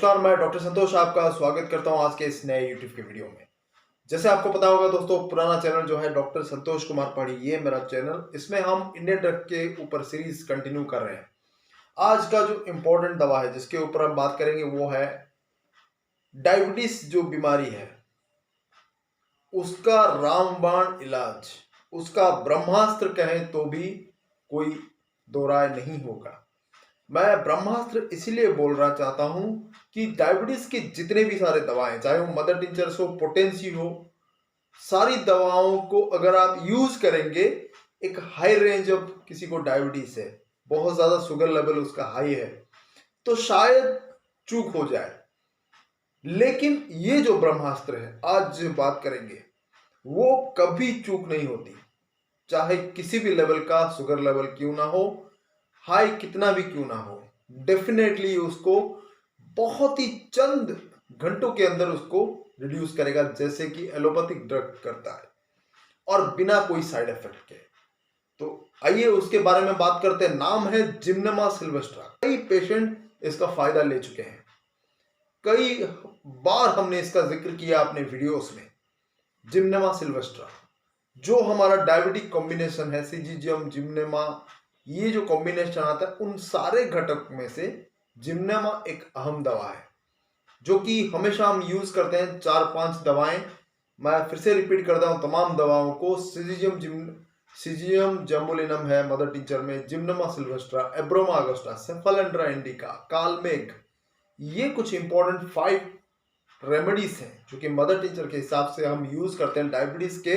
नमस्कार, मैं डॉक्टर संतोष आपका स्वागत करता हूं आज के इस नए यूट्यूब के वीडियो में। जैसे आपको पता होगा दोस्तों, पुराना चैनल जो है डॉक्टर संतोष कुमार पढ़ी, ये मेरा चैनल, इसमें हम इंडियन ड्रग के ऊपर सीरीज कंटिन्यू कर रहे हैं। आज का जो इम्पोर्टेंट दवा है जिसके ऊपर हम बात करेंगे वो है डायबिटीज जो बीमारी है उसका रामबाण इलाज, उसका ब्रह्मास्त्र कहें तो भी कोई दो राय नहीं होगा। मैं ब्रह्मास्त्र इसीलिए बोल रहा चाहता हूं कि डायबिटीज के जितने भी सारे दवाएं, चाहे वो मदर टिंचर्स हो, पोटेंसी हो, सारी दवाओं को अगर आप यूज करेंगे, एक हाई रेंज ऑफ किसी को डायबिटीज है, बहुत ज्यादा शुगर लेवल उसका हाई है, तो शायद चूक हो जाए। लेकिन ये जो ब्रह्मास्त्र है आज बात करेंगे, वो कभी चूक नहीं होती। चाहे किसी भी लेवल का शुगर लेवल क्यों ना हो, हाई कितना भी क्यों ना हो, डेफिनेटली उसको बहुत ही चंद घंटों के अंदर उसको रिड्यूस करेगा, जैसे कि एलोपैथिक ड्रग करता है, और बिना कोई साइड इफेक्ट के। तो आइए उसके बारे में बात करते हैं। नाम है जिम्नेमा सिल्वेस्ट्रा। कई पेशेंट इसका फायदा ले चुके हैं, कई बार हमने इसका जिक्र किया अपने वीडियोस में। जिम्नेमा सिल्वेस्ट्रा जो हमारा डायबिटिक कॉम्बिनेशन है, सिजीजियम जिम्नेमा, ये जो कॉम्बिनेशन आता है, उन सारे घटक में से जिम्नेमा एक अहम दवा है जो कि हमेशा हम यूज करते हैं। 4-5 दवाएं, मैं फिर से रिपीट करता हूं तमाम दवाओं को। सिजियम जम्बोलिनम है मदर टिंचर में, जिम्नेमा सिल्वेस्ट्रा, एब्रोमा अगस्टा, सेफालेंड्रा इंडिका, कालमेग, ये कुछ इंपॉर्टेंट 5 रेमेडीज हैं जो कि मदर टिंचर के हिसाब से हम यूज करते हैं डायबिटीज के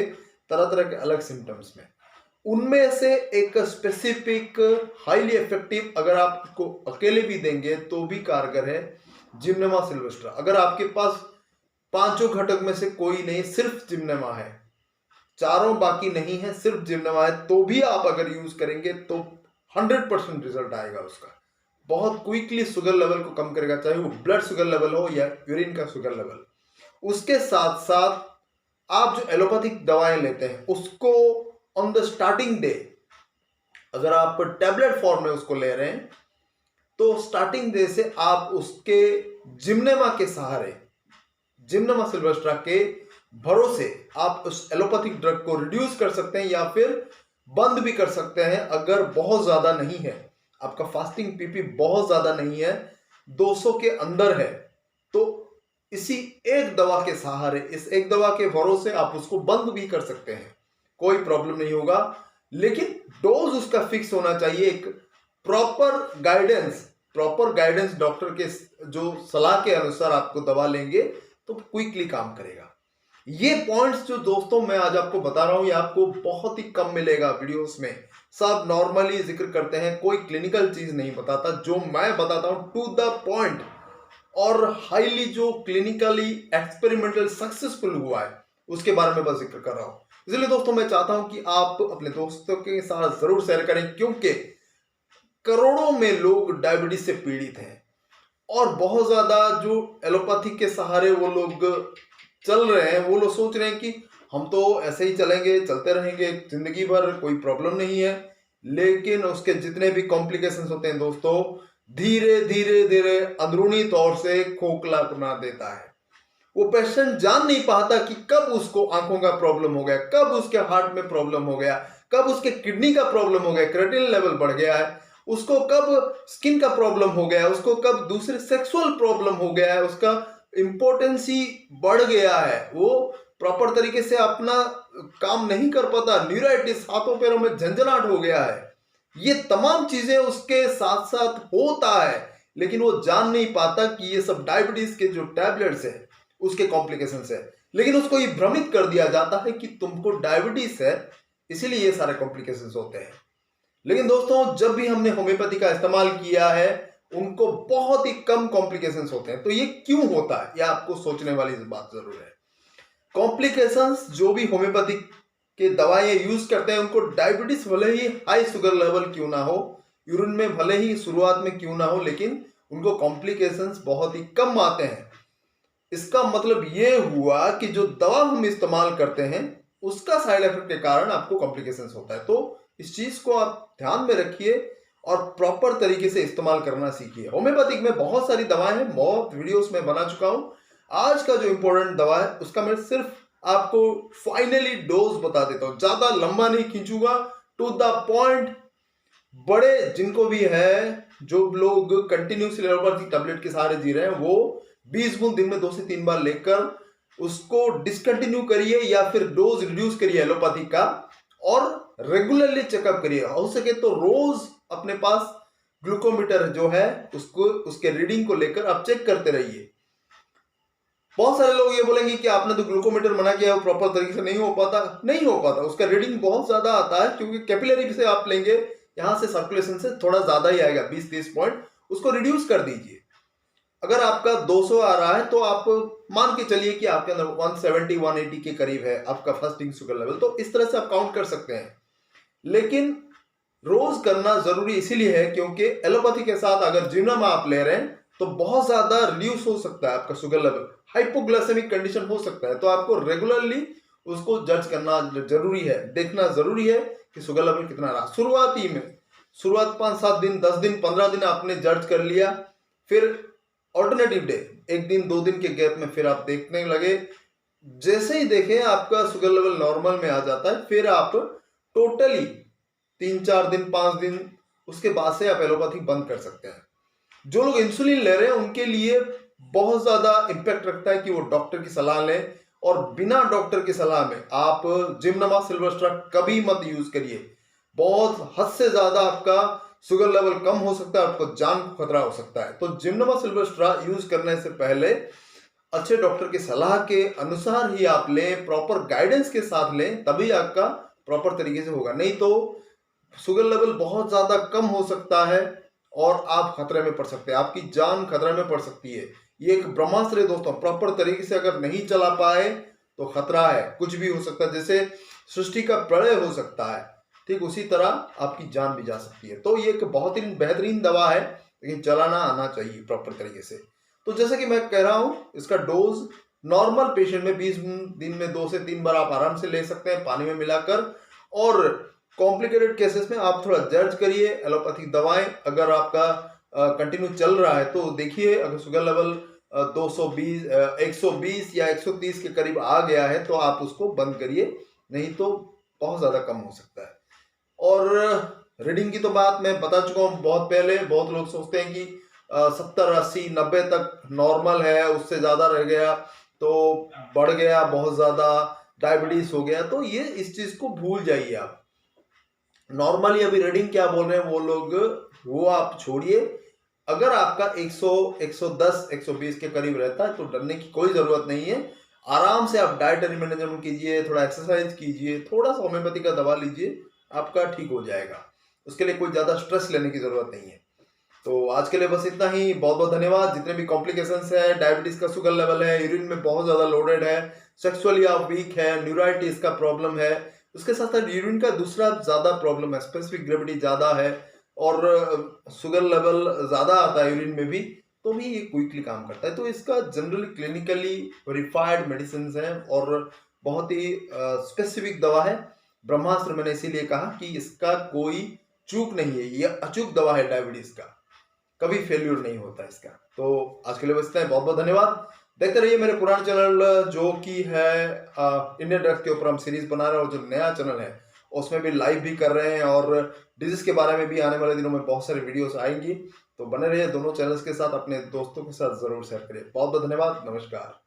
तरह तरह के अलग सिम्टम्स में। उनमें से एक स्पेसिफिक हाईली इफेक्टिव, अगर आप उसको अकेले भी देंगे तो भी कारगर है, जिम्नेमा सिल्वेस्ट्रा। अगर आपके पास 5 घटक में से कोई नहीं, सिर्फ जिम्नेमा है, चारों बाकी नहीं है, सिर्फ जिम्नेमा है, तो भी आप अगर यूज करेंगे तो 100% रिजल्ट आएगा उसका। बहुत क्विकली शुगर लेवल को कम करेगा, चाहे वो ब्लड शुगर लेवल हो या यूरिन का शुगर लेवल। उसके साथ साथ आप जो एलोपैथिक दवाएं लेते हैं उसको ऑन द स्टार्टिंग डे, अगर आप टैबलेट फॉर्म में उसको ले रहे हैं, तो स्टार्टिंग डे से आप उसके जिम्नेमा के सहारे, जिम्नेमा सिल्वेस्ट्रा के भरोसे आप उस एलोपैथिक ड्रग को रिड्यूस कर सकते हैं या फिर बंद भी कर सकते हैं। अगर बहुत ज्यादा नहीं है, आपका फास्टिंग पीपी बहुत ज्यादा नहीं है, 200 के अंदर है, तो इसी एक दवा के सहारे, इस एक दवा के भरोसे आप उसको बंद भी कर सकते हैं, कोई प्रॉब्लम नहीं होगा। लेकिन डोज उसका फिक्स होना चाहिए, एक प्रॉपर गाइडेंस डॉक्टर के जो सलाह के अनुसार आपको दवा लेंगे तो क्विकली काम करेगा। ये पॉइंट्स जो दोस्तों मैं आज आपको बता रहा हूं, ये आपको बहुत ही कम मिलेगा वीडियोस में। सब नॉर्मली जिक्र करते हैं, कोई क्लिनिकल चीज नहीं बताता। जो मैं बताता हूं टू द पॉइंट और हाईली जो क्लिनिकली एक्सपेरिमेंटल सक्सेसफुल हुआ है उसके बारे में बस जिक्र कर रहा हूं। इसलिए दोस्तों मैं चाहता हूं कि आप अपने दोस्तों के साथ जरूर शेयर करें, क्योंकि करोड़ों में लोग डायबिटीज से पीड़ित हैं और बहुत ज्यादा जो एलोपैथी के सहारे वो लोग चल रहे हैं, वो लोग सोच रहे हैं कि हम तो ऐसे ही चलेंगे, चलते रहेंगे जिंदगी भर, कोई प्रॉब्लम नहीं है। लेकिन उसके जितने भी कॉम्प्लिकेशंस होते हैं दोस्तों, धीरे धीरे धीरे अंदरूनी तौर से खोखला बना देता है। वो पेशेंट जान नहीं पाता कि कब उसको आंखों का प्रॉब्लम हो गया, कब उसके हार्ट में प्रॉब्लम हो गया, कब उसके किडनी का प्रॉब्लम हो गया, क्रिएटिनिन लेवल बढ़ गया है, उसको कब स्किन का प्रॉब्लम हो गया, उसको कब दूसरे सेक्सुअल प्रॉब्लम हो गया है, उसका इंपोर्टेंसी बढ़ गया है, वो प्रॉपर तरीके से अपना काम नहीं कर पाता, न्यूराइटिस, हाथों पैरों में झंझनाहट हो गया है। ये तमाम चीजें उसके साथ साथ होता है, लेकिन वो जान नहीं पाता कि ये सब डायबिटीज के जो टैबलेट्स है उसके कॉम्प्लिकेशंस है। लेकिन उसको ये भ्रमित कर दिया जाता है कि तुमको डायबिटीज है, इसीलिए ये सारे कॉम्प्लिकेशंस होते हैं। लेकिन दोस्तों जब भी हमने होम्योपैथी का इस्तेमाल किया है, उनको बहुत ही कम कॉम्प्लिकेशंस होते हैं। तो ये क्यों होता है, यह आपको सोचने वाली बात जरूर है। कॉम्प्लिकेशंस जो भी होम्योपैथी के दवाएं यूज करते हैं, उनको डायबिटीज भले ही हाई शुगर लेवल क्यों ना हो, यूरिन में भले ही शुरुआत में क्यों ना हो, लेकिन उनको कॉम्प्लिकेशंस बहुत ही कम आते हैं। इसका मतलब ये हुआ कि जो दवा हम इस्तेमाल करते हैं उसका साइड इफेक्ट के कारण आपको कॉम्प्लिकेशंस होता है। तो इस चीज को आप ध्यान में रखिए और प्रॉपर तरीके से इस्तेमाल करना सीखिए। होम्योपैथिक में बहुत सारी दवाएं हैं, बहुत वीडियोस में बना चुका हूं। आज का जो इंपॉर्टेंट दवा है उसका मैं सिर्फ आपको फाइनली डोज बता देता हूं, ज्यादा लंबा नहीं खींचूंगा, टू द पॉइंट। बड़े जिनको भी है, जो लोग कंटिन्यूसली एलोपैथिक टैबलेट के सहारे जी रहे हैं, वो 20 बूंद दिन में 2 से 3 बार लेकर उसको डिसकंटिन्यू करिए या फिर डोज रिड्यूस करिए एलोपैथिक का, और रेगुलरली चेकअप करिए। हो सके तो रोज अपने पास ग्लूकोमीटर जो है उसको, उसके रीडिंग को लेकर आप चेक करते रहिए। बहुत सारे लोग ये बोलेंगे कि आपने तो ग्लूकोमीटर मना किया, वो प्रॉपर तरीके से नहीं हो पाता, उसका रीडिंग बहुत ज्यादा आता है, क्योंकि कैपिलरी से आप लेंगे, यहां से सर्कुलेशन से थोड़ा ज्यादा ही आएगा, 20-30 पॉइंट, उसको रिड्यूस कर दीजिए। अगर आपका 200 आ रहा है तो आप मान के चलिए कि आपके अंदर 170-180 के करीब है आपका फास्टिंग शुगर लेवल, तो इस तरह से आप काउंट कर सकते हैं। लेकिन रोज करना जरूरी इसीलिए है क्योंकि एलोपैथी के साथ अगर जिनोम आप ले रहे हैं तो बहुत ज्यादा रिड्यूस हो सकता है आपका शुगर लेवल, हाइपोग्लाइसेमिक कंडीशन हो सकता है। तो आपको रेगुलरली उसको जज करना जरूरी है, देखना जरूरी है कि शुगर लेवल कितना रहा। शुरुआत 5-7 दिन, 10 दिन, 15 दिन आपने जज कर लिया, फिर ऑल्टरनेटिव डे, 1 दिन 2 दिन के गैप में फिर आप देखने लगे। जैसे ही देखें आपका शुगर लेवल नॉर्मल में आ जाता है, फिर आप टोटली 3-4 दिन, 5 दिन, उसके बाद से आप एलोपैथी बंद कर सकते हैं। जो लोग इंसुलिन ले रहे हैं उनके लिए बहुत ज्यादा इंपैक्ट रखता है कि वो डॉक्टर की सलाह लें, और बिना डॉक्टर की सलाह में आप जिमनोमा सिल्वेस्ट्रा कभी मत यूज करिए। बहुत हद से ज्यादा आपका शुगर लेवल कम हो सकता है, आपको जान को खतरा हो सकता है। तो जिमनोमा सिल्वेस्ट्रा यूज करने से पहले अच्छे डॉक्टर की सलाह के अनुसार ही आप लें, प्रॉपर गाइडेंस के साथ लें, तभी आपका प्रॉपर तरीके से होगा। नहीं तो शुगर लेवल बहुत ज्यादा कम हो सकता है और आप खतरे में पड़ सकते हैं, आपकी जान खतरे में पड़ सकती है। ये एक ब्रह्मास्त्र है दोस्तों, प्रॉपर तरीके से अगर नहीं चला पाए तो खतरा है, कुछ भी हो सकता है। जैसे सृष्टि का प्रलय हो सकता है, ठीक उसी तरह आपकी जान भी जा सकती है। तो ये एक बहुत ही बेहतरीन दवा है, लेकिन चलाना आना चाहिए प्रॉपर तरीके से। तो जैसे कि मैं कह रहा हूं, इसका डोज नॉर्मल पेशेंट में 20 दिन में 2 से 3 बार आप आराम से ले सकते हैं पानी में मिलाकर, और कॉम्प्लिकेटेड केसेस में आप थोड़ा जज करिए एलोपैथिक दवाएं। अगर आपका कंटिन्यू चल रहा है तो देखिए, अगर शुगर लेवल 220 120 या 130 के करीब आ गया है तो आप उसको बंद करिए, नहीं तो बहुत ज्यादा कम हो सकता है। और रीडिंग की तो बात मैं बता चुका हूँ बहुत पहले। बहुत लोग सोचते हैं कि 70, 80, 90 तक नॉर्मल है, उससे ज्यादा रह गया तो बढ़ गया, बहुत ज्यादा डायबिटीज हो गया, तो ये इस चीज को भूल जाइए आप। नॉर्मली अभी रीडिंग क्या बोल रहे हैं वो लोग, वो आप छोड़िए। अगर आपका 100, 110, 120 के करीब रहता है तो डरने की कोई जरूरत नहीं है। आराम से आप डाइटरी मैनेजमेंट कीजिए, थोड़ा एक्सरसाइज कीजिए, थोड़ा सा होम्योपैथी का दवा लीजिए, आपका ठीक हो जाएगा। उसके लिए कोई ज्यादा स्ट्रेस लेने की जरूरत नहीं है। तो आज के लिए बस इतना ही। बहुत बहुत धन्यवाद। जितने भी कॉम्प्लिकेशंस है, डायबिटीज का शुगर लेवल है, यूरिन में बहुत ज्यादा लोडेड है, सेक्सुअली आप वीक है, न्यूराइटिस का प्रॉब्लम है, उसके साथ साथ यूरिन का दूसरा ज्यादा प्रॉब्लम है, स्पेसिफिक ग्रेविटी ज्यादा है और शुगर लेवल ज्यादा आता है यूरिन में भी, तो भी ये क्विकली काम करता है। तो इसका जनरली क्लिनिकली वेरीफाइड मेडिसिन है और बहुत ही स्पेसिफिक दवा है। ब्रह्मास्त्र मैंने इसीलिए कहा कि इसका कोई चूक नहीं है, ये अचूक दवा है। डायबिटीज का कभी फेल्यूर नहीं होता इसका। तो आज के लिए बस इतना ही। बहुत बहुत धन्यवाद। देखते रहिए मेरे पुराने चैनल जो कि है इंडियन ड्रग्स के ऊपर हम सीरीज बना रहे हैं, और जो नया चैनल है उसमें भी लाइव भी कर रहे हैं, और डिजीज के बारे में भी आने वाले दिनों में बहुत सारी वीडियोस आएंगी। तो बने रहिए दोनों चैनल्स के साथ, अपने दोस्तों के साथ जरूर शेयर करिए। बहुत बहुत धन्यवाद। नमस्कार।